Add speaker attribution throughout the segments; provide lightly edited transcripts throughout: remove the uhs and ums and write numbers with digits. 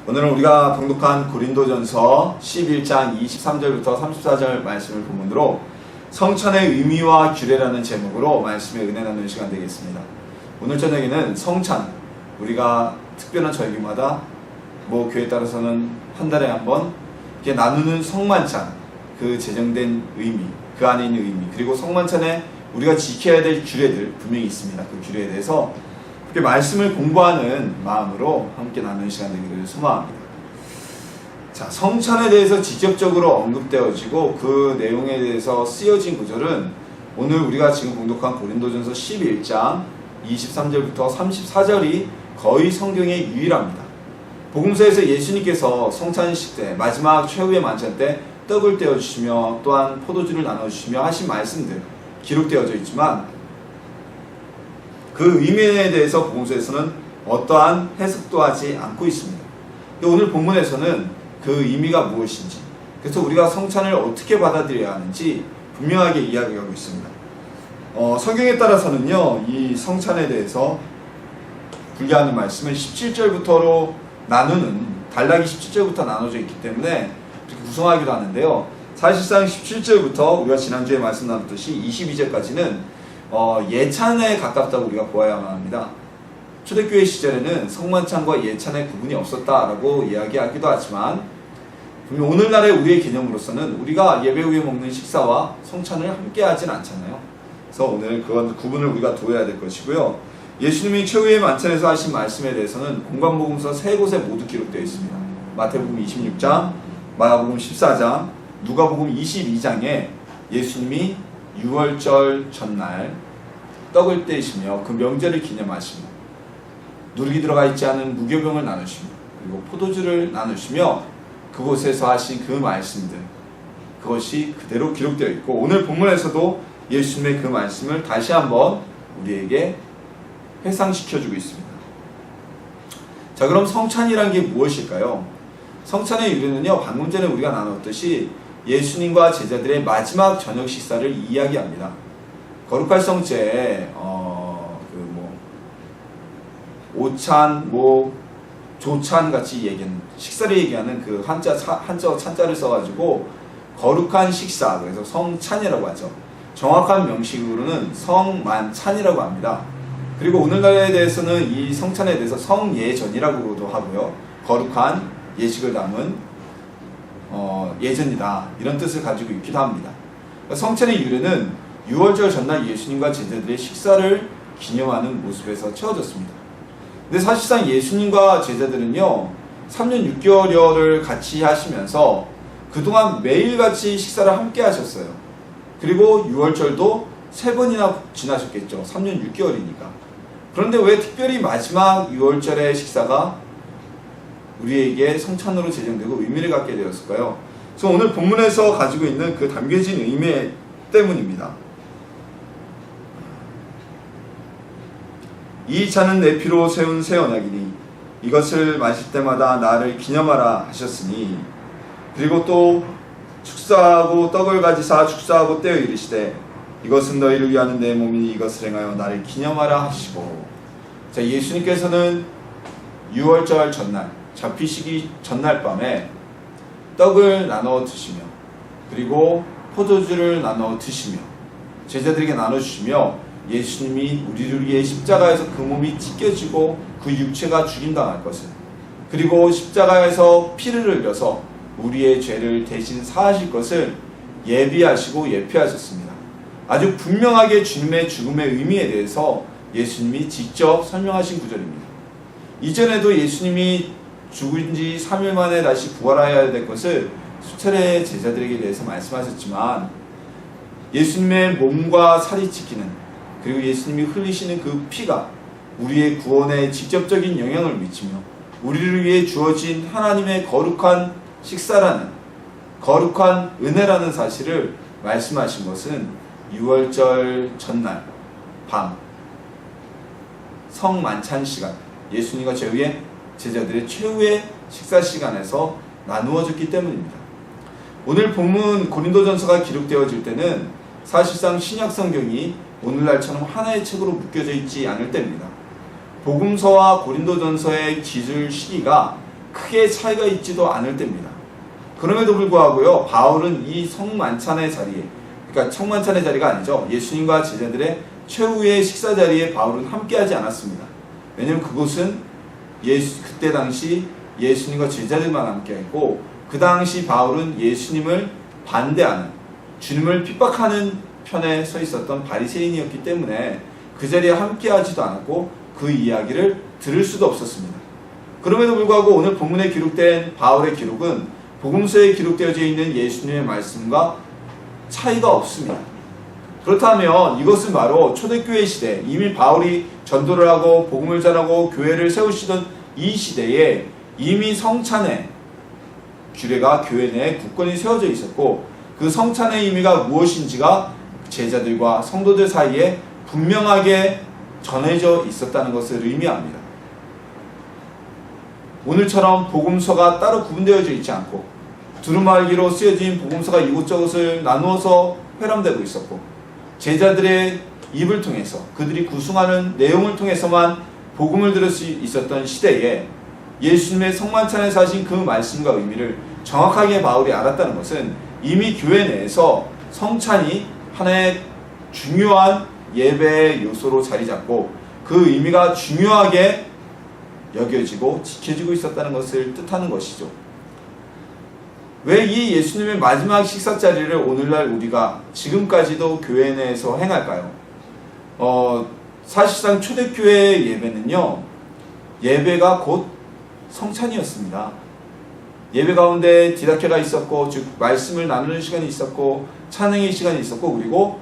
Speaker 1: 오늘은 우리가 봉독한 고린도전서 11장 23절부터 34절 말씀을 본문으로 성찬의 의미와 규례라는 제목으로 말씀에 은혜 나누는 시간 되겠습니다. 오늘 저녁에는 성찬, 우리가 특별한 절기마다 교회에 따라서는 한 달에 한 번 이렇게 나누는 성만찬, 그 제정된 의미, 그 안에 있는 의미, 그리고 성만찬에 우리가 지켜야 될 규례들 분명히 있습니다. 그 규례에 대해서 이렇게 말씀을 공부하는 마음으로 함께 나누는 시간 되기를 소망합니다. 자, 성찬에 대해서 직접적으로 언급되어지고 그 내용에 대해서 쓰여진 구절은 오늘 우리가 지금 봉독한 고린도전서 11장 23절부터 34절이 거의 성경에 유일합니다. 복음서에서 예수님께서 성찬식 때, 마지막 최후의 만찬 때 떡을 떼어주시며 또한 포도주를 나눠주시며 하신 말씀들 기록되어져 있지만 그 의미에 대해서 복음서에서는 어떠한 해석도 하지 않고 있습니다. 오늘 본문에서는 그 의미가 무엇인지, 그래서 우리가 성찬을 어떻게 받아들여야 하는지 분명하게 이야기하고 있습니다. 성경에 따라서는요, 이 성찬에 대해서 분리하는 말씀은 17절부터로 나누는, 단락이 17절부터 나눠져 있기 때문에 이렇게 구성하기도 하는데요. 사실상 17절부터 우리가 지난주에 말씀 나눴듯이 22절까지는 예찬에 가깝다고 우리가 보아야만 합니다. 초대교회 시절에는 성만찬과 예찬의 구분이 없었다라고 이야기하기도 하지만 오늘날의 우리의 개념으로서는 우리가 예배 후에 먹는 식사와 성찬을 함께 하진 않잖아요. 그래서 오늘 그건 구분을 우리가 둬야 될 것이고요. 예수님이 최후의 만찬에서 하신 말씀에 대해서는 공관복음서 세 곳에 모두 기록되어 있습니다. 마태복음 26장, 마가복음 14장, 누가복음 22장에 예수님이 유월절 전날 떡을 떼시며 그 명절을 기념하시며 누룩이 들어가 있지 않은 무교병을 나누시며 그리고 포도주를 나누시며 그곳에서 하신 그 말씀들, 그것이 그대로 기록되어 있고 오늘 본문에서도 예수님의 그 말씀을 다시 한번 우리에게 회상시켜주고 있습니다. 자, 그럼 성찬이란 게 무엇일까요? 성찬의 유래는요, 방금 전에 우리가 나눴듯이 예수님과 제자들의 마지막 저녁 식사를 이야기합니다. 거룩할 성제에 오찬, 조찬 같이 얘기하는, 식사를 얘기하는 그 한자와 찬자를 써가지고 거룩한 식사, 그래서 성찬이라고 하죠. 정확한 명식으로는 성만찬이라고 합니다. 그리고 오늘날에 대해서는 이 성찬에 대해서 성예전이라고도 하고요. 거룩한 예식을 담은 예전이다, 이런 뜻을 가지고 있기도 합니다. 성찬의 유래는 유월절 전날 예수님과 제자들의 식사를 기념하는 모습에서 채워졌습니다. 근데 사실상 예수님과 제자들은요, 3년 6개월여를 같이 하시면서 그동안 매일같이 식사를 함께 하셨어요. 그리고 유월절도 3번이나 지나셨겠죠. 3년 6개월이니까. 그런데 왜 특별히 마지막 유월절의 식사가 우리에게 성찬으로 제정되고 의미를 갖게 되었을까요? 그래서 오늘 본문에서 가지고 있는 그 담겨진 의미 때문입니다. 이 잔은 내 피로 세운 새 언약이니 이것을 마실 때마다 나를 기념하라 하셨으니, 그리고 또 축사하고 떡을 가지사 축사하고 떼어 이르시되 이것은 너희를 위하는 내 몸이니 이것을 행하여 나를 기념하라 하시고. 자, 예수님께서는 유월절 전날, 잡히시기 전날 밤에 떡을 나눠 드시며 그리고 포도주를 나눠 드시며 제자들에게 나눠주시며 예수님이 우리를 위해 십자가에서 그 몸이 찢겨지고 그 육체가 죽임당할 것을, 그리고 십자가에서 피를 흘려서 우리의 죄를 대신 사하실 것을 예비하시고 예표하셨습니다. 아주 분명하게 주님의 죽음의 의미에 대해서 예수님이 직접 설명하신 구절입니다. 이전에도 예수님이 죽은 지 3일 만에 다시 부활하여야 될 것을 수차례 제자들에게 대해서 말씀하셨지만 예수님의 몸과 살이 찢기는, 그리고 예수님이 흘리시는 그 피가 우리의 구원에 직접적인 영향을 미치며 우리를 위해 주어진 하나님의 거룩한 식사라는, 거룩한 은혜라는 사실을 말씀하신 것은 유월절 전날 밤 성만찬 시간, 예수님과 제자들의 최후의 식사 시간에서 나누어졌기 때문입니다. 오늘 본문 고린도전서가 기록되어질 때는 사실상 신약 성경이 오늘날처럼 하나의 책으로 묶여져 있지 않을 때입니다. 복음서와 고린도전서의 기술 시기가 크게 차이가 있지도 않을 때입니다. 그럼에도 불구하고요, 바울은 이 성만찬의 자리에, 그러니까 성만찬의 자리가 아니죠. 예수님과 제자들의 최후의 식사 자리에 바울은 함께하지 않았습니다. 왜냐하면 그곳은 그때 당시 예수님과 제자들만 함께했고, 그 당시 바울은 예수님을 반대하는, 주님을 핍박하는 편에 서 있었던 바리새인이었기 때문에 그 자리에 함께하지도 않았고 그 이야기를 들을 수도 없었습니다. 그럼에도 불구하고 오늘 본문에 기록된 바울의 기록은 복음서에 기록되어져 있는 예수님의 말씀과 차이가 없습니다. 그렇다면 이것은 바로 초대교회 시대, 이미 바울이 전도를 하고 복음을 전하고 교회를 세우시던 이 시대에 이미 성찬의 규례가 교회 내에 굳건히 세워져 있었고, 그 성찬의 의미가 무엇인지가 제자들과 성도들 사이에 분명하게 전해져 있었다는 것을 의미합니다. 오늘처럼 복음서가 따로 구분되어져 있지 않고 두루마기로 쓰여진 복음서가 이곳저곳을 나누어서 회람되고 있었고, 제자들의 입을 통해서 그들이 구승하는 내용을 통해서만 복음을 들을 수 있었던 시대에 예수님의 성만찬에서 하신 그 말씀과 의미를 정확하게 바울이 알았다는 것은 이미 교회 내에서 성찬이 하나의 중요한 예배의 요소로 자리 잡고 그 의미가 중요하게 여겨지고 지켜지고 있었다는 것을 뜻하는 것이죠. 왜 이 예수님의 마지막 식사 자리를 오늘날 우리가 지금까지도 교회 내에서 행할까요? 사실상 초대교회의 예배는요, 예배가 곧 성찬이었습니다. 예배 가운데 디다케가 있었고, 즉 말씀을 나누는 시간이 있었고, 찬양의 시간이 있었고, 그리고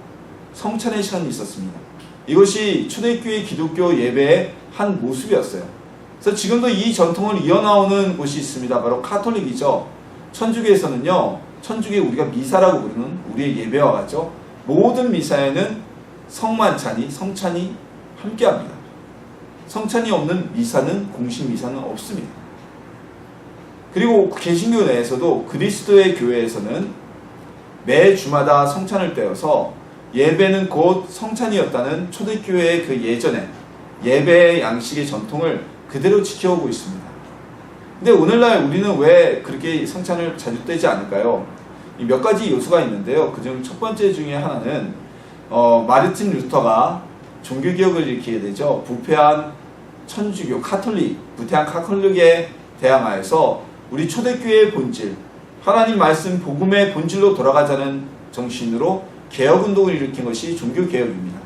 Speaker 1: 성찬의 시간이 있었습니다. 이것이 초대교회 기독교 예배의 한 모습이었어요. 그래서 지금도 이 전통을 이어나오는 곳이 있습니다. 바로 카톨릭이죠. 천주교에서는요, 천주교에 우리가 미사라고 부르는 우리의 예배와 같죠. 모든 미사에는 성찬이 함께합니다. 성찬이 없는 미사는, 공식 미사는 없습니다. 그리고 개신교 내에서도 그리스도의 교회에서는 매 주마다 성찬을 떼어서 예배는 곧 성찬이었다는 초대교회의 그 예전의 예배의 양식의 전통을 그대로 지켜오고 있습니다. 근데 오늘날 우리는 왜 그렇게 성찬을 자주 떼지 않을까요? 몇 가지 요소가 있는데요. 그중 첫 번째 중에 하나는 마르틴 루터가 종교개혁을 일으키게 되죠. 부패한 천주교, 부패한 카톨릭에 대항하여서 우리 초대교회의 본질, 하나님 말씀 복음의 본질로 돌아가자는 정신으로 개혁운동을 일으킨 것이 종교개혁입니다.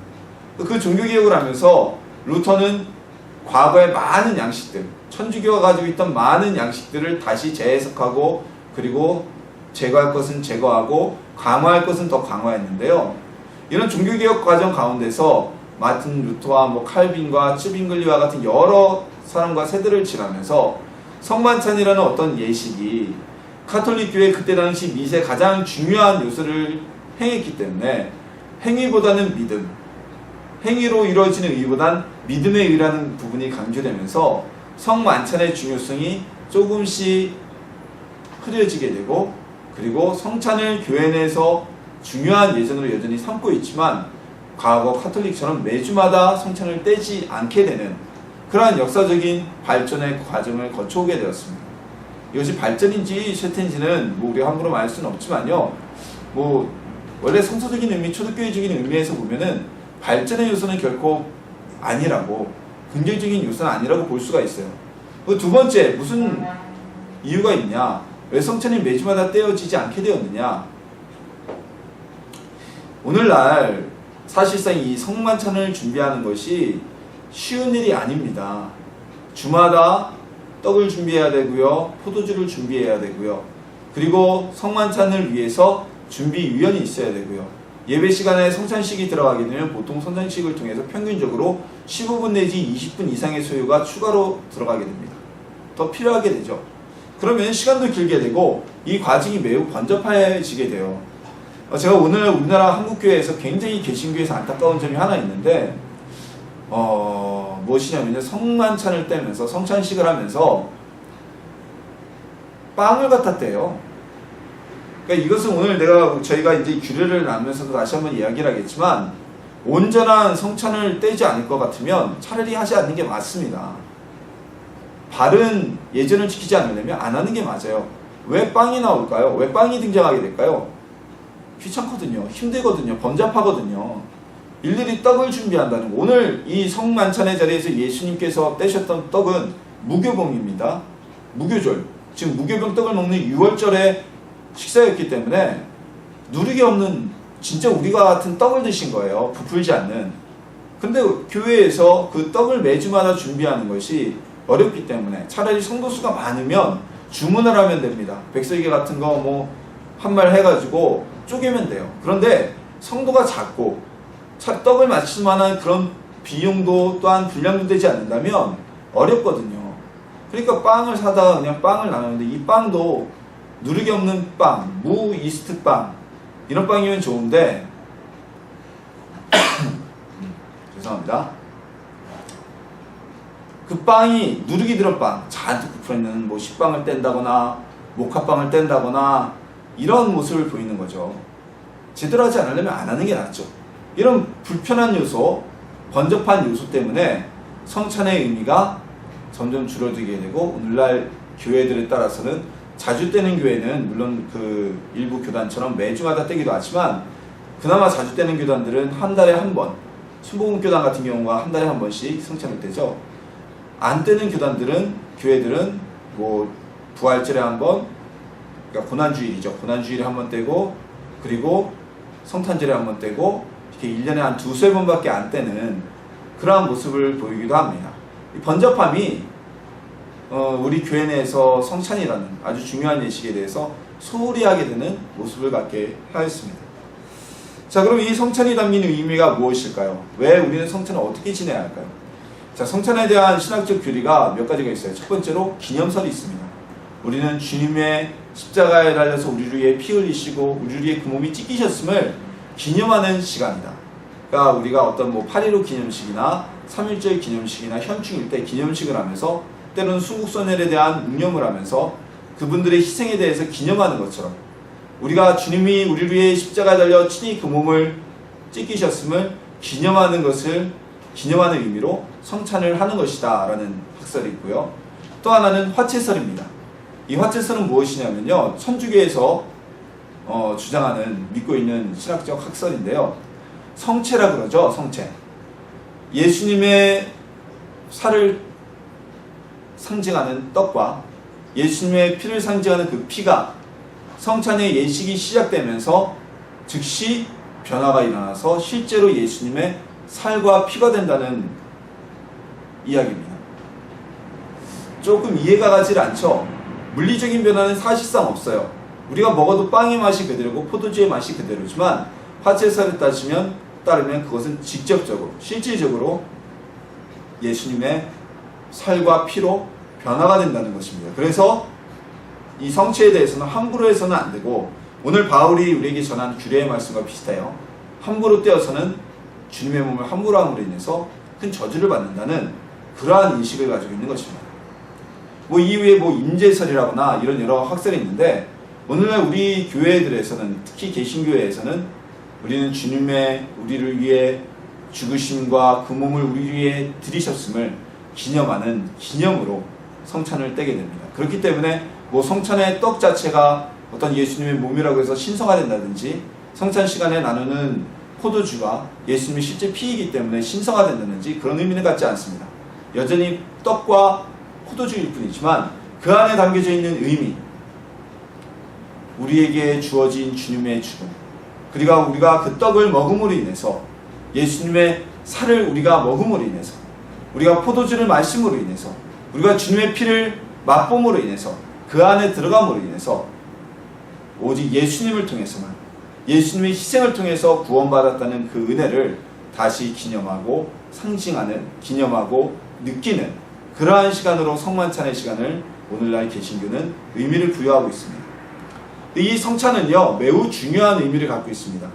Speaker 1: 그 종교개혁을 하면서 루터는 과거의 많은 양식들, 천주교가 가지고 있던 많은 양식들을 다시 재해석하고, 그리고 제거할 것은 제거하고 강화할 것은 더 강화했는데요. 이런 종교개혁 과정 가운데서 마틴 루터와 칼빈과 츠빙글리와 같은 여러 사람과 세대를 지나면서 성만찬이라는 어떤 예식이 카톨릭 교회 그때 당시 미세 가장 중요한 요소를 행했기 때문에 행위보다는 믿음, 행위로 이루어지는 의보단 믿음의 의라는 부분이 강조되면서 성만찬의 중요성이 조금씩 흐려지게 되고, 그리고 성찬을 교회 내에서 중요한 예전으로 여전히 삼고 있지만 과거 카톨릭처럼 매주마다 성찬을 떼지 않게 되는 그러한 역사적인 발전의 과정을 거쳐오게 되었습니다. 이것이 발전인지 쇠퇴인지는 우리가 함부로 말할 수는 없지만요, 원래 성서적인 의미, 초대교회적인 의미에서 보면은 발전의 요소는 결코 아니라고, 긍정적인 요소는 아니라고 볼 수가 있어요. 두 번째, 무슨 이유가 있냐? 왜 성찬이 매주마다 떼어지지 않게 되었느냐? 오늘날 사실상 이 성만찬을 준비하는 것이 쉬운 일이 아닙니다. 주마다 떡을 준비해야 되고요, 포도주를 준비해야 되고요, 그리고 성만찬을 위해서 준비위원이 있어야 되고요, 예배 시간에 성찬식이 들어가게 되면 보통 성찬식을 통해서 평균적으로 15분 내지 20분 이상의 소요가 추가로 들어가게 됩니다. 더 필요하게 되죠. 그러면 시간도 길게 되고 이 과정이 매우 번잡해지게 돼요. 제가 오늘 우리나라 한국교회에서 굉장히 개신교에서 안타까운 점이 하나 있는데, 무엇이냐면 성만찬을 떼면서 성찬식을 하면서 빵을 갖다 떼요. 그러니까 이것은 오늘 저희가 이제 규례를 나누면서도 다시 한번 이야기를 하겠지만, 온전한 성찬을 떼지 않을 것 같으면 차라리 하지 않는 게 맞습니다. 바른 예절을 지키지 않으려면 안 하는 게 맞아요. 왜 빵이 나올까요? 왜 빵이 등장하게 될까요? 귀찮거든요. 힘들거든요. 번잡하거든요. 일일이 떡을 준비한다는 거. 오늘 이 성만찬의 자리에서 예수님께서 떼셨던 떡은 무교봉입니다. 무교절. 지금 무교병 떡을 먹는 6월절의 식사였기 때문에 누룩이 없는 진짜 우리가 같은 떡을 드신 거예요. 부풀지 않는. 근데 교회에서 그 떡을 매주마다 준비하는 것이 어렵기 때문에 차라리 성도수가 많으면 주문을 하면 됩니다. 백설기 같은 거 뭐 한 말 해가지고 쪼개면 돼요. 그런데 성도가 작고 떡을 맞출 만한 그런 비용도 또한 분량도 되지 않는다면 어렵거든요. 그러니까 빵을 사다가 그냥 빵을 나누는데 이 빵도 누룩이 없는 빵, 무 이스트 빵 이런 빵이면 좋은데 죄송합니다. 그 빵이 누룩이 들은 빵, 잔뜩 부풀어있는 뭐 식빵을 뗀다거나 모카빵을 뗀다거나 이런 모습을 보이는 거죠. 제대로 하지 않으려면 안 하는 게 낫죠. 이런 불편한 요소, 번잡한 요소 때문에 성찬의 의미가 점점 줄어들게 되고 오늘날 교회들에 따라서는 자주 떼는 교회는 물론 그 일부 교단처럼 매주마다 떼기도 하지만 그나마 자주 떼는 교단들은 한 달에 한 번, 순복음교단 같은 경우가 한 달에 한 번씩 성찬을 떼죠. 안 떼는 교회들은 뭐 부활절에 한 번, 그러니까 고난주일이죠. 고난주일에 한 번 떼고 그리고 성탄절에 한 번 떼고 이렇게 1년에 한 두세 번밖에 안 떼는 그러한 모습을 보이기도 합니다. 이 번잡함이 우리 교회 내에서 성찬이라는 아주 중요한 예식에 대해서 소홀히 하게 되는 모습을 갖게 하였습니다. 자, 그럼 이 성찬이 담긴 의미가 무엇일까요? 왜 우리는 성찬을 어떻게 지내야 할까요? 자, 성찬에 대한 신학적 교리가 몇 가지가 있어요. 첫 번째로 기념설이 있습니다. 우리는 주님의 십자가에 달려서 우리를 위해 피 흘리시고 우리를 위해 그 몸이 찢기셨음을 기념하는 시간이다. 그러니까 우리가 어떤 뭐 8.15 기념식이나 3.1절 기념식이나 현충일 때 기념식을 하면서 때로는 순국선열에 대한 묵념을 하면서 그분들의 희생에 대해서 기념하는 것처럼 우리가 주님이 우리를 위해 십자가에 달려 친히 그 몸을 찢기셨음을 기념하는 의미로 성찬을 하는 것이다 라는 학설이 있고요. 또 하나는 화채설입니다. 이 화채설은 무엇이냐면요, 천주교에서 주장하는 믿고 있는 신학적 학설인데요. 성체라 그러죠. 성체. 예수님의 살을 상징하는 떡과 예수님의 피를 상징하는 그 피가 성찬의 예식이 시작되면서 즉시 변화가 일어나서 실제로 예수님의 살과 피가 된다는 이야기입니다. 조금 이해가 가질 않죠? 물리적인 변화는 사실상 없어요. 우리가 먹어도 빵의 맛이 그대로고 포도주의 맛이 그대로지만 화채설에 따르면 그것은 직접적으로 실질적으로 예수님의 살과 피로 변화가 된다는 것입니다. 그래서 이 성체에 대해서는 함부로 해서는 안 되고 오늘 바울이 우리에게 전한 규례의 말씀과 비슷해요. 함부로 떼어서는 주님의 몸을 함부로 함으로 인해서 큰 저주를 받는다는 그러한 인식을 가지고 있는 것입니다. 뭐 이후에 뭐 임재설이라거나 이런 여러 학설이 있는데 오늘날 우리 교회들에서는 특히 개신교회에서는 우리는 주님의 우리를 위해 죽으심과 그 몸을 우리 위해 들이셨음을 기념하는 기념으로 성찬을 떼게 됩니다. 그렇기 때문에 뭐 성찬의 떡 자체가 어떤 예수님의 몸이라고 해서 신성화 된다든지 성찬 시간에 나누는 포도주가 예수님의 실제 피이기 때문에 신성화 된다든지 그런 의미는 갖지 않습니다. 여전히 떡과 포도주일 뿐이지만 그 안에 담겨져 있는 의미, 우리에게 주어진 주님의 죽음, 그리고 우리가 그 떡을 먹음으로 인해서 예수님의 살을 우리가 먹음으로 인해서 우리가 포도주를 마심으로 인해서 우리가 주님의 피를 맛봄으로 인해서 그 안에 들어감으로 인해서 오직 예수님을 통해서만 예수님의 희생을 통해서 구원받았다는 그 은혜를 다시 기념하고 상징하는, 기념하고 느끼는 그러한 시간으로 성만찬의 시간을 오늘날 개신교는 의미를 부여하고 있습니다. 이 성찬은요 매우 중요한 의미를 갖고 있습니다.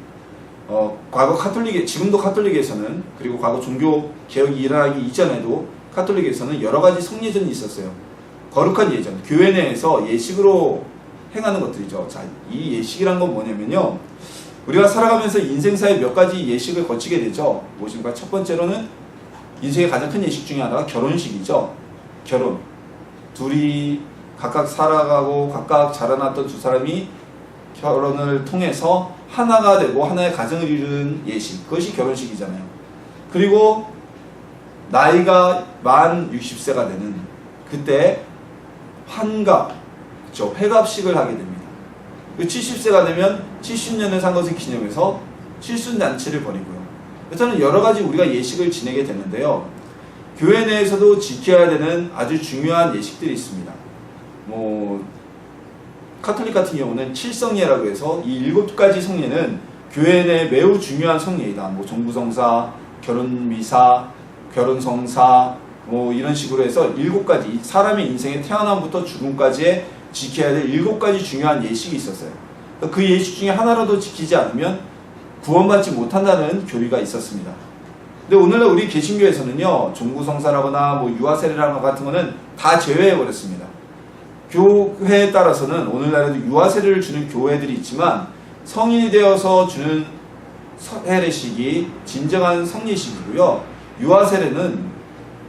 Speaker 1: 과거 지금도 카톨릭에서는, 그리고 과거 종교 개혁이 일어나기 이전에도 카톨릭에서는 여러 가지 성예전이 있었어요. 거룩한 예전, 교회 내에서 예식으로 행하는 것들이죠. 자, 이 예식이란 건 뭐냐면요, 우리가 살아가면서 인생사에 몇 가지 예식을 거치게 되죠. 무엇입니까? 첫 번째로는 인생의 가장 큰 예식 중에 하나가 결혼식이죠. 결혼. 둘이 각각 살아가고 각각 자라났던 두 사람이 결혼을 통해서 하나가 되고 하나의 가정을 이루는 예식, 그것이 결혼식이잖아요. 그리고 나이가 만 60세가 되는 그때 환갑, 그렇죠? 회갑식을 하게 됩니다. 70세가 되면 70년을 산 것을 기념해서 칠순잔치를 벌이고요. 그래서는 여러 가지 우리가 예식을 지내게 되는데요. 교회 내에서도 지켜야 되는 아주 중요한 예식들이 있습니다. 카톨릭 같은 경우는 칠성예라고 해서 이 7가지 성예는 교회 내 매우 중요한 성예이다. 종부성사, 결혼미사, 결혼성사, 이런 식으로 해서 7가지 사람의 인생의 태어남부터 죽음까지에 지켜야 될 7가지 중요한 예식이 있었어요. 그 예식 중에 하나라도 지키지 않으면 구원받지 못한다는 교리가 있었습니다. 근데 오늘날 우리 개신교에서는요, 종부성사라거나 유아세례라거나 같은 거는 다 제외해버렸습니다. 교회에 따라서는 오늘날에도 유아세례를 주는 교회들이 있지만 성인이 되어서 주는 세례식이 진정한 성례식이고요. 유아세례는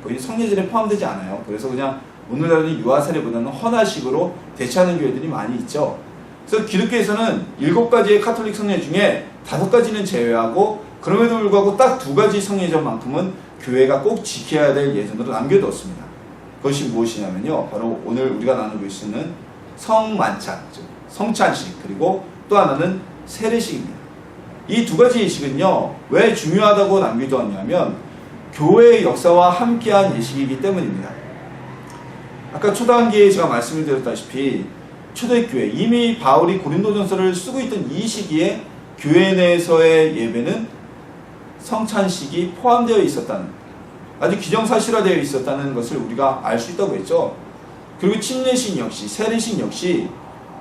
Speaker 1: 거의 성례전에 포함되지 않아요. 그래서 그냥 오늘날은 유아세례보다는 헌화식으로 대체하는 교회들이 많이 있죠. 그래서 기독교에서는 7가지의 카톨릭 성례 중에 5가지는 제외하고 그럼에도 불구하고 딱 2가지 성례전만큼은 교회가 꼭 지켜야 될 예전으로 남겨두었습니다. 그것이 무엇이냐면요, 바로 오늘 우리가 나누고 있는 성만찬, 즉 성찬식, 그리고 또 하나는 세례식입니다. 이 2가지 예식은요, 왜 중요하다고 남겨두었냐면 교회의 역사와 함께한 예식이기 때문입니다. 아까 초단기에 제가 말씀을 드렸다시피 초대교회, 이미 바울이 고린도전서를 쓰고 있던 이 시기에 교회 내에서의 예배는 성찬식이 포함되어 있었다는, 아주 기정사실화되어 있었다는 것을 우리가 알 수 있다고 했죠. 그리고 침례식 역시, 세례식 역시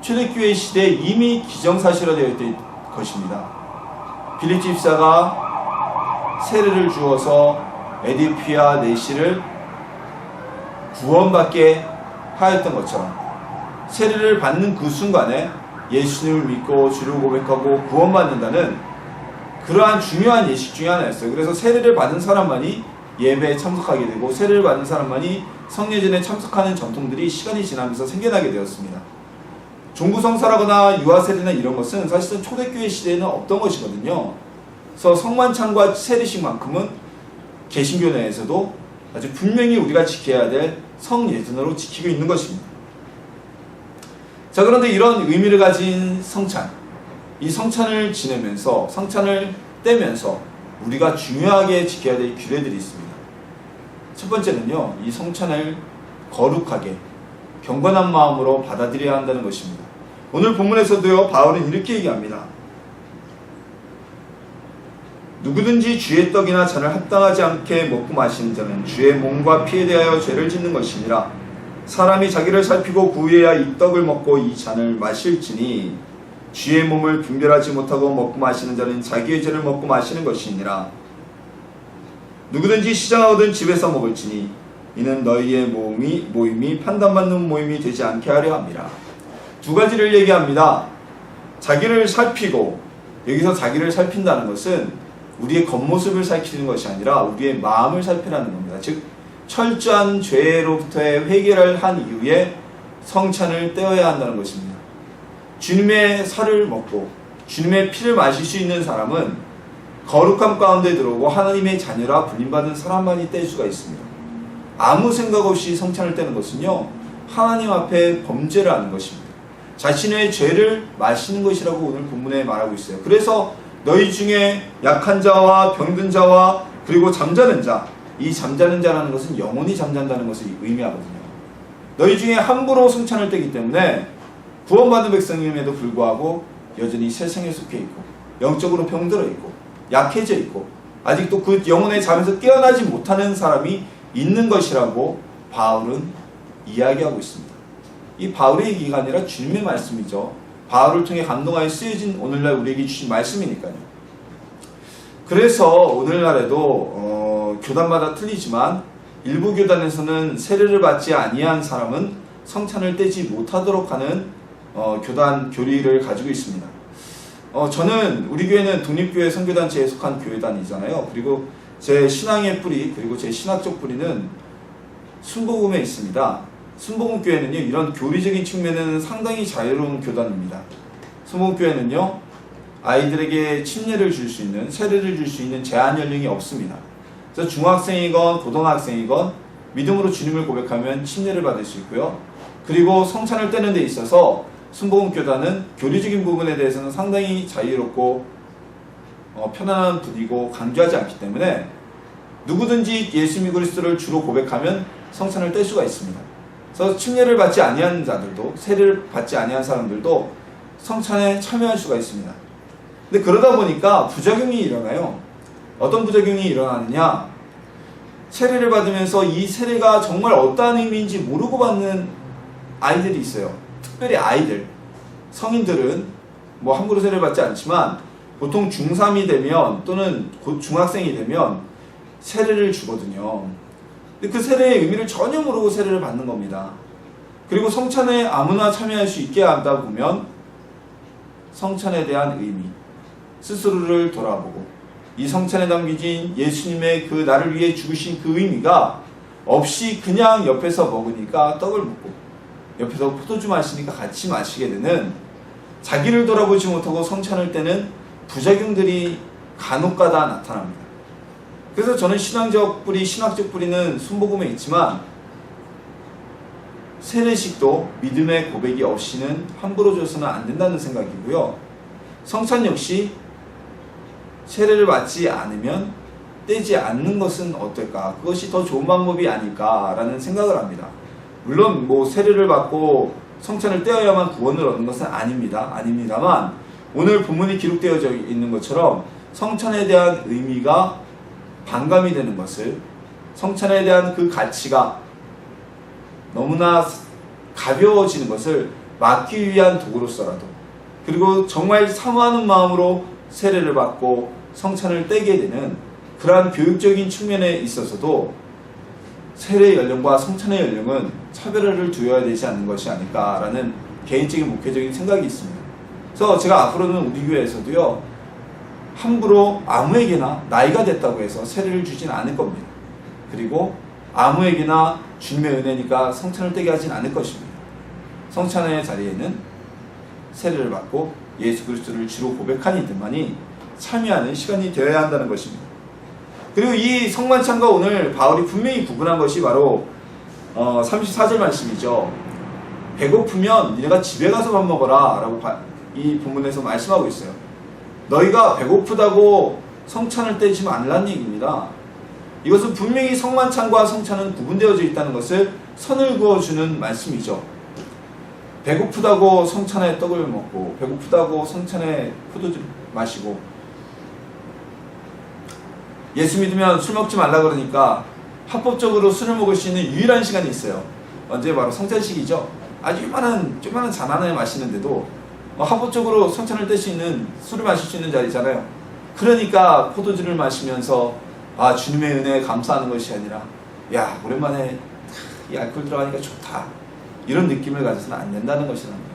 Speaker 1: 초대교회 시대에 이미 기정사실화되어 있던 것입니다. 빌립 집사가 세례를 주어서 에디피아 내시를 구원받게 하였던 것처럼 세례를 받는 그 순간에 예수님을 믿고 주를 고백하고 구원받는다는 그러한 중요한 예식 중에 하나였어요. 그래서 세례를 받은 사람만이 예배에 참석하게 되고 세례를 받은 사람만이 성례전에 참석하는 전통들이 시간이 지나면서 생겨나게 되었습니다. 종부성사라거나 유아세례나 이런 것은 사실은 초대교회 시대에는 없던 것이거든요. 그래서 성만찬과 세례식만큼은 개신교 내에서도 아주 분명히 우리가 지켜야 될 성예전으로 지키고 있는 것입니다. 자, 그런데 이런 의미를 가진 성찬, 이 성찬을 지내면서, 성찬을 떼면서 우리가 중요하게 지켜야 될 규례들이 있습니다. 첫 번째는요, 이 성찬을 거룩하게 경건한 마음으로 받아들여야 한다는 것입니다. 오늘 본문에서도요, 바울은 이렇게 얘기합니다. 누구든지 주의 떡이나 잔을 합당하지 않게 먹고 마시는 자는 주의 몸과 피에 대하여 죄를 짓는 것이니라. 사람이 자기를 살피고 구해야 이 떡을 먹고 이 잔을 마실지니 주의 몸을 분별하지 못하고 먹고 마시는 자는 자기의 죄를 먹고 마시는 것이니라. 누구든지 시장하거든 집에서 먹을지니 이는 너희의 모임이 판단받는 모임이 되지 않게 하려 함이라. 2가지를 얘기합니다. 자기를 살피고, 여기서 자기를 살핀다는 것은 우리의 겉모습을 살피는 것이 아니라 우리의 마음을 살피라는 겁니다. 즉 철저한 죄로부터의 회개를 한 이후에 성찬을 떼어야 한다는 것입니다. 주님의 살을 먹고 주님의 피를 마실 수 있는 사람은 거룩함 가운데 들어오고 하나님의 자녀라 불림받은 사람만이 뗄 수가 있습니다. 아무 생각 없이 성찬을 떼는 것은요, 하나님 앞에 범죄를 하는 것입니다. 자신의 죄를 마시는 것이라고 오늘 본문에 말하고 있어요. 그래서 너희 중에 약한 자와 병든 자와 그리고 잠자는 자, 이 잠자는 자라는 것은 영혼이 잠잔다는 것을 의미하거든요. 너희 중에 함부로 성찬을 떼기 때문에 구원받은 백성임에도 불구하고 여전히 세상에 속해 있고 영적으로 병들어 있고 약해져 있고 아직도 그 영혼의 잠에서 깨어나지 못하는 사람이 있는 것이라고 바울은 이야기하고 있습니다. 이 바울의 얘기가 아니라 주님의 말씀이죠. 바울을 통해 감동하여 쓰여진 오늘날 우리에게 주신 말씀이니까요. 그래서 오늘날에도 교단마다 틀리지만 일부 교단에서는 세례를 받지 아니한 사람은 성찬을 떼지 못하도록 하는 교단 교리를 가지고 있습니다. 저는 우리 교회는 독립교회 선교단체에 속한 교회단이잖아요. 그리고 제 신앙의 뿌리, 그리고 제 신학적 뿌리는 순복음에 있습니다. 순복음교회는요, 이런 교리적인 측면에는 상당히 자유로운 교단입니다. 순복음교회는요, 아이들에게 침례를 줄 수 있는, 세례를 줄 수 있는 제한 연령이 없습니다. 그래서 중학생이건 고등학생이건 믿음으로 주님을 고백하면 침례를 받을 수 있고요. 그리고 성찬을 떼는 데 있어서 순복음교단은 교리적인 부분에 대해서는 상당히 자유롭고 편안한 분이고 강조하지 않기 때문에 누구든지 예수 그리스도를 주로 고백하면 성찬을 뗄 수가 있습니다. 그래서 침례를 받지 아니한 자들도, 세례를 받지 아니한 사람들도 성찬에 참여할 수가 있습니다. 근데 그러다 보니까 부작용이 일어나요. 어떤 부작용이 일어나느냐, 세례를 받으면서 이 세례가 정말 어떠한 의미인지 모르고 받는 아이들이 있어요. 특별히 아이들, 성인들은 뭐 함부로 세례를 받지 않지만 보통 중3이 되면 또는 곧 중학생이 되면 세례를 주거든요. 근데 그 세례의 의미를 전혀 모르고 세례를 받는 겁니다. 그리고 성찬에 아무나 참여할 수 있게 하다 보면 성찬에 대한 의미, 스스로를 돌아보고 이 성찬에 담겨진 예수님의 그 나를 위해 죽으신 그 의미가 없이 그냥 옆에서 먹으니까 떡을 먹고 옆에서 포도주 마시니까 같이 마시게 되는, 자기를 돌아보지 못하고 성찬을 떼는 부작용들이 간혹가다 나타납니다. 그래서 저는 신앙적 뿌리는 순복음에 있지만 세례식도 믿음의 고백이 없이는 함부로 줘서는 안 된다는 생각이고요. 성찬 역시 세례를 받지 않으면 떼지 않는 것은 어떨까? 그것이 더 좋은 방법이 아닐까라는 생각을 합니다. 물론 뭐 세례를 받고 성찬을 떼어야만 구원을 얻는 것은 아닙니다만 오늘 본문이 기록되어져 있는 것처럼 성찬에 대한 의미가 반감이 되는 것을, 성찬에 대한 그 가치가 너무나 가벼워지는 것을 막기 위한 도구로서라도, 그리고 정말 사모하는 마음으로 세례를 받고 성찬을 떼게 되는 그러한 교육적인 측면에 있어서도 세례 연령과 성찬의 연령은 차별화를 두어야 되지 않는 것이 아닐까라는 개인적인 목회적인 생각이 있습니다. 그래서 제가 앞으로는 우리 교회에서도요, 함부로 아무에게나 나이가 됐다고 해서 세례를 주진 않을 겁니다. 그리고 아무에게나 주님의 은혜니까 성찬을 떼게 하진 않을 것입니다. 성찬의 자리에는 세례를 받고 예수 그리스도를 주로 고백한 이들만이 참여하는 시간이 되어야 한다는 것입니다. 그리고 이 성만찬과 오늘 바울이 분명히 구분한 것이 바로 34절 말씀이죠. 배고프면 니네가 집에 가서 밥 먹어라 라고 이 본문에서 말씀하고 있어요. 너희가 배고프다고 성찬을 떼지 말라는 얘기입니다. 이것은 분명히 성만찬과 성찬은 구분되어져 있다는 것을 선을 그어주는 말씀이죠. 배고프다고 성찬에 떡을 먹고 배고프다고 성찬에 포도주 마시고, 예수 믿으면 술 먹지 말라 그러니까 합법적으로 술을 먹을 수 있는 유일한 시간이 있어요. 언제? 바로 성찬식이죠. 아주 요만한 잔 하나에 마시는데도 합법적으로 성찬을 뗄 수 있는, 술을 마실 수 있는 자리잖아요. 그러니까 포도주를 마시면서 주님의 은혜에 감사하는 것이 아니라 야, 오랜만에 이 알코올 들어가니까 좋다, 이런 느낌을 가져서는 안 된다는 것이랍니다.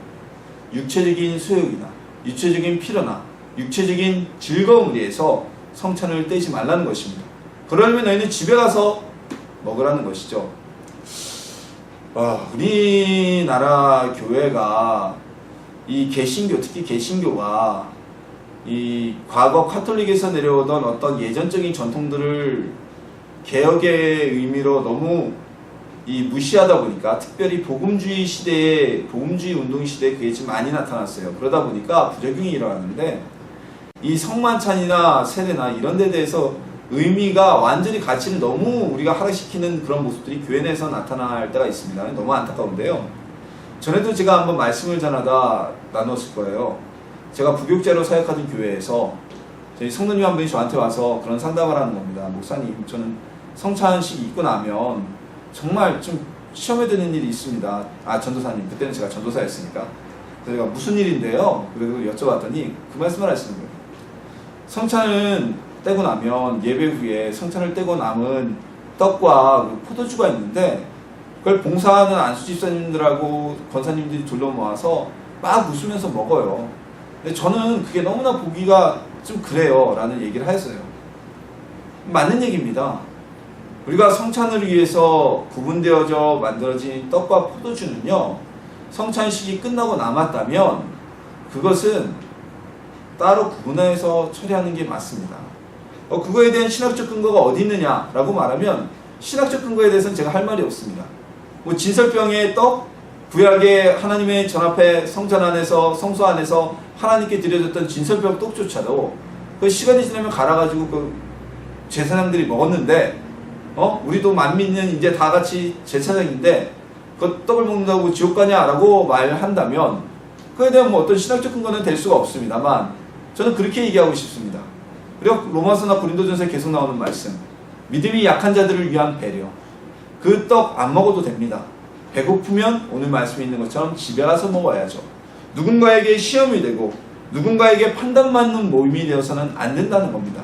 Speaker 1: 육체적인 소욕이나 육체적인 필요나 육체적인 즐거움을 위해서 성찬을 떼지 말라는 것입니다. 그러려면 너희는 집에 가서 먹으라는 것이죠. 우리나라 교회가 이 개신교, 특히 개신교가 이 과거 카톨릭에서 내려오던 어떤 예전적인 전통들을 개혁의 의미로 너무 무시하다 보니까, 특별히 복음주의 시대에, 복음주의 운동 시대에 그게 좀 많이 나타났어요. 그러다 보니까 부작용이 일어나는데, 이 성만찬이나 세례나 이런 데 대해서 의미가 완전히 가치를 너무 우리가 하락시키는 그런 모습들이 교회 내에서 나타날 때가 있습니다. 너무 안타까운데요. 전에도 제가 한번 말씀을 전하다 나눴을 거예요. 제가 부교육자로 사역하던 교회에서 저희 성도님 한 분이 저한테 와서 그런 상담을 하는 겁니다. 목사님, 저는 성찬식 있고 나면 정말 좀 시험에 드는 일이 있습니다. 전도사님, 그때는 제가 전도사였으니까. 그래서 제가 무슨 일인데요? 그래서 여쭤봤더니 그 말씀을 하시는 거예요. 성찬을 떼고 나면 예배 후에 성찬을 떼고 남은 떡과 포도주가 있는데 그걸 봉사하는 안수집사님들하고 권사님들이 둘러 모아서 막 웃으면서 먹어요. 근데 저는 그게 너무나 보기가 좀 그래요 라는 얘기를 하였어요. 맞는 얘기입니다. 우리가 성찬을 위해서 구분되어져 만들어진 떡과 포도주는요, 성찬식이 끝나고 남았다면 그것은 따로 구분해서 처리하는 게 맞습니다. 그거에 대한 신학적 근거가 어디 있느냐라고 말하면 신학적 근거에 대해서는 제가 할 말이 없습니다. 뭐 진설병의 떡, 구약의 하나님의 전 앞에 성전 안에서 성소 안에서 하나님께 드려졌던 진설병 떡조차도 그 시간이 지나면 갈아가지고 그 제사장들이 먹었는데 우리도 만민은 이제 다 같이 제사장인데 그 떡을 먹는다고 지옥 가냐라고 말한다면 그에 대한 뭐 어떤 신학적 근거는 될 수가 없습니다만 저는 그렇게 얘기하고 싶습니다. 그리고 로마서나 고린도전서에 계속 나오는 말씀, 믿음이 약한 자들을 위한 배려. 그 떡 안 먹어도 됩니다. 배고프면 오늘 말씀에 있는 것처럼 집에 가서 먹어야죠. 누군가에게 시험이 되고 누군가에게 판단받는 모임이 되어서는 안 된다는 겁니다.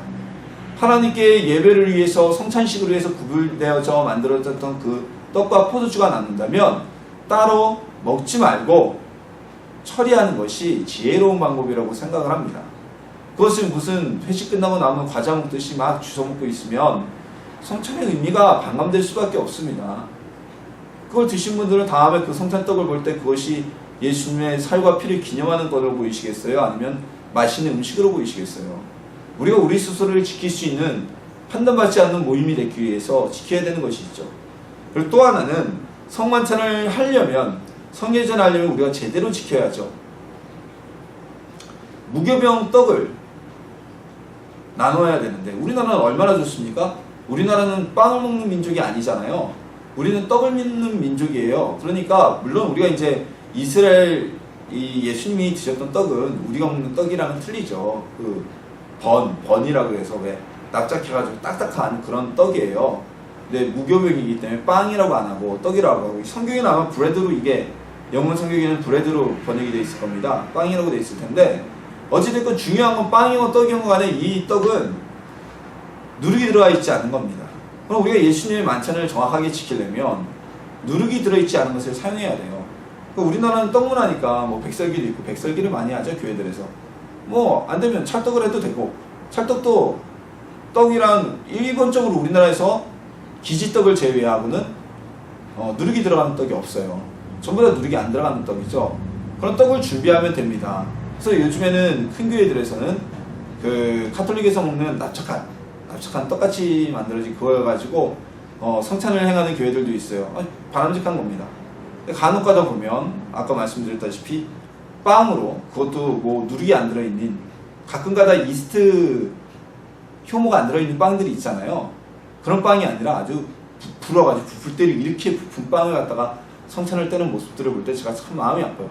Speaker 1: 하나님께 예배를 위해서 성찬식을 위해서 구분되어져 만들어졌던 그 떡과 포도주가 남는다면 따로 먹지 말고 처리하는 것이 지혜로운 방법이라고 생각을 합니다. 그것은 무슨 회식 끝나고 남은 과자 먹듯이 막 주워 먹고 있으면 성찬의 의미가 반감될 수밖에 없습니다. 그걸 드신 분들은 다음에 그 성찬떡을 볼 때 그것이 예수님의 살과 피를 기념하는 것으로 보이시겠어요? 아니면 맛있는 음식으로 보이시겠어요? 우리가 우리 스스로를 지킬 수 있는 판단받지 않는 모임이 되기 위해서 지켜야 되는 것이 있죠. 그리고 또 하나는 성만찬을 하려면, 성예전을 하려면 우리가 제대로 지켜야죠. 무교병 떡을 나눠야 되는데 우리나라는 얼마나 좋습니까? 우리나라는 빵을 먹는 민족이 아니잖아요. 우리는 떡을 믿는 민족이에요. 그러니까 물론 우리가 이제 이스라엘 이 예수님이 드셨던 떡은 우리가 먹는 떡이랑은 틀리죠. 그 번이라고 해서 왜 납작해가지고 딱딱한 그런 떡이에요. 근데 무교병이기 때문에 빵이라고 안 하고 떡이라고 하고, 성경에는 아마 브레드로, 이게 영문 성경에는 브레드로 번역이 되어 있을 겁니다. 빵이라고 되어 있을 텐데 어찌됐건 중요한 건 빵이고 떡이고 간에 이 떡은 누룩이 들어가 있지 않은 겁니다. 그럼 우리가 예수님의 만찬을 정확하게 지키려면 누룩이 들어있지 않은 것을 사용해야 돼요. 우리나라는 떡 문화니까 뭐 백설기도 있고 백설기를 많이 하죠, 교회들에서. 뭐 안 되면 찰떡을 해도 되고, 찰떡도 떡이랑 일본적으로 우리나라에서 기지떡을 제외하고는 누룩이 들어가는 떡이 없어요. 전부 다 누룩이 안 들어가는 떡이죠. 그런 떡을 준비하면 됩니다. 그래서 요즘에는 큰 교회들에서는 그 카톨릭에서 먹는 납작한 떡같이 만들어진 그걸 가지고 성찬을 행하는 교회들도 있어요. 바람직한 겁니다. 간혹 가다 보면 아까 말씀드렸다시피 빵으로, 그것도 뭐 누룩이 안 들어있는, 가끔 가다 이스트 효모가 안 들어있는 빵들이 있잖아요. 그런 빵이 아니라 아주 불어가지고 부풀 때를 이렇게 부푼 빵을 갖다가 성찬을 떼는 모습들을 볼 때 제가 참 마음이 아파요.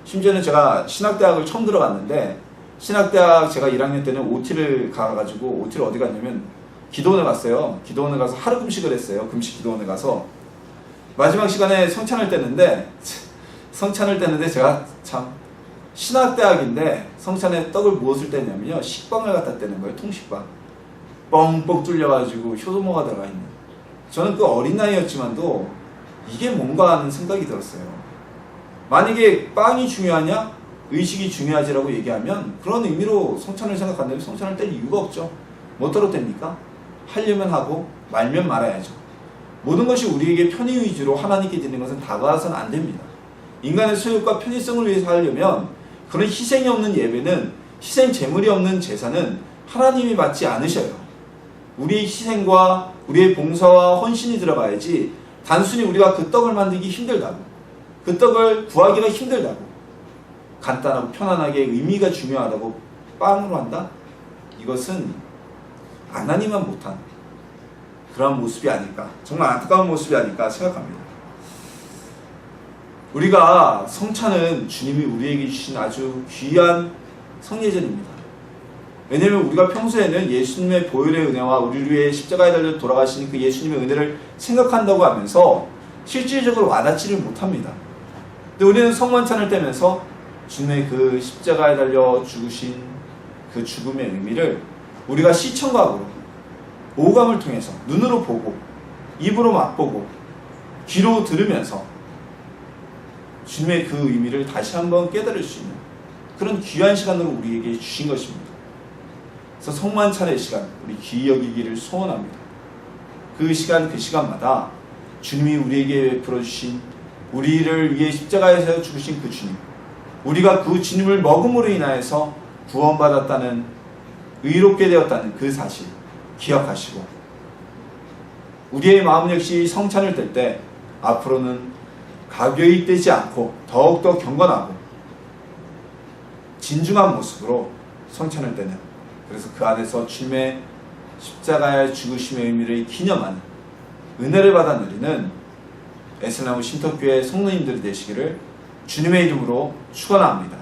Speaker 1: 심지어는 제가 신학대학을 처음 들어갔는데, 신학대학 제가 1학년 때는 OT를 가가지고, OT를 어디 갔냐면 기도원에 갔어요. 기도원에 가서 하루 금식을 했어요. 금식 기도원에 가서 마지막 시간에 성찬을 떼는데 제가 참, 신학대학인데 성찬에 떡을 무엇을 떼냐면요, 식빵을 갖다 떼는 거예요. 통식빵 뻥뻥 뚫려가지고 효소모가 들어가 있는. 저는 그 어린 나이였지만도 이게 뭔가 하는 생각이 들었어요. 만약에 빵이 중요하냐, 의식이 중요하지라고 얘기하면 그런 의미로 성찬을 생각한다면 성찬을 뗄 이유가 없죠. 뭐더러 뗍니까? 하려면 하고 말면 말아야죠. 모든 것이 우리에게 편의 위주로 하나님께 드리는 것은 다가와서는 안 됩니다. 인간의 소욕과 편의성을 위해서 하려면 그런 희생이 없는 예배는, 희생 제물이 없는 제사는 하나님이 받지 않으셔요. 우리의 희생과 우리의 봉사와 헌신이 들어가야지, 단순히 우리가 그 떡을 만들기 힘들다고, 그 떡을 구하기가 힘들다고, 간단하고 편안하게 의미가 중요하다고 빵으로 한다? 이것은 하나님만 못한 그런 모습이 아닐까, 정말 안타까운 모습이 아닐까 생각합니다. 우리가 성찬은 주님이 우리에게 주신 아주 귀한 성예전입니다. 왜냐하면 우리가 평소에는 예수님의 보혈의 은혜와 우리를 위해 십자가에 달려 돌아가신 그 예수님의 은혜를 생각한다고 하면서 실질적으로 와닿지를 못합니다. 근데 우리는 성만찬을 떼면서 주님의 그 십자가에 달려 죽으신 그 죽음의 의미를 우리가 시청각으로, 오감을 통해서 눈으로 보고 입으로 맛보고 귀로 들으면서 주님의 그 의미를 다시 한번 깨달을 수 있는 그런 귀한 시간으로 우리에게 주신 것입니다. 그래서 성만찬의 시간 우리 귀히 여기기를 소원합니다. 그 시간마다 주님이 우리에게 베풀어 주신, 우리를 위해 십자가에서 죽으신 그 주님, 우리가 그 주님을 먹음으로 인하여서 구원받았다는, 의롭게 되었다는 그 사실 기억하시고, 우리의 마음 역시 성찬을 뗄 때 앞으로는 가벼이 떼지 않고 더욱더 경건하고 진중한 모습으로 성찬을 떼는, 그래서 그 안에서 주님의 십자가의 죽으심의 의미를 기념하는 은혜를 받아 누리는 에슬나무 신터교회 성도님들이 되시기를 주님의 이름으로 축원합니다.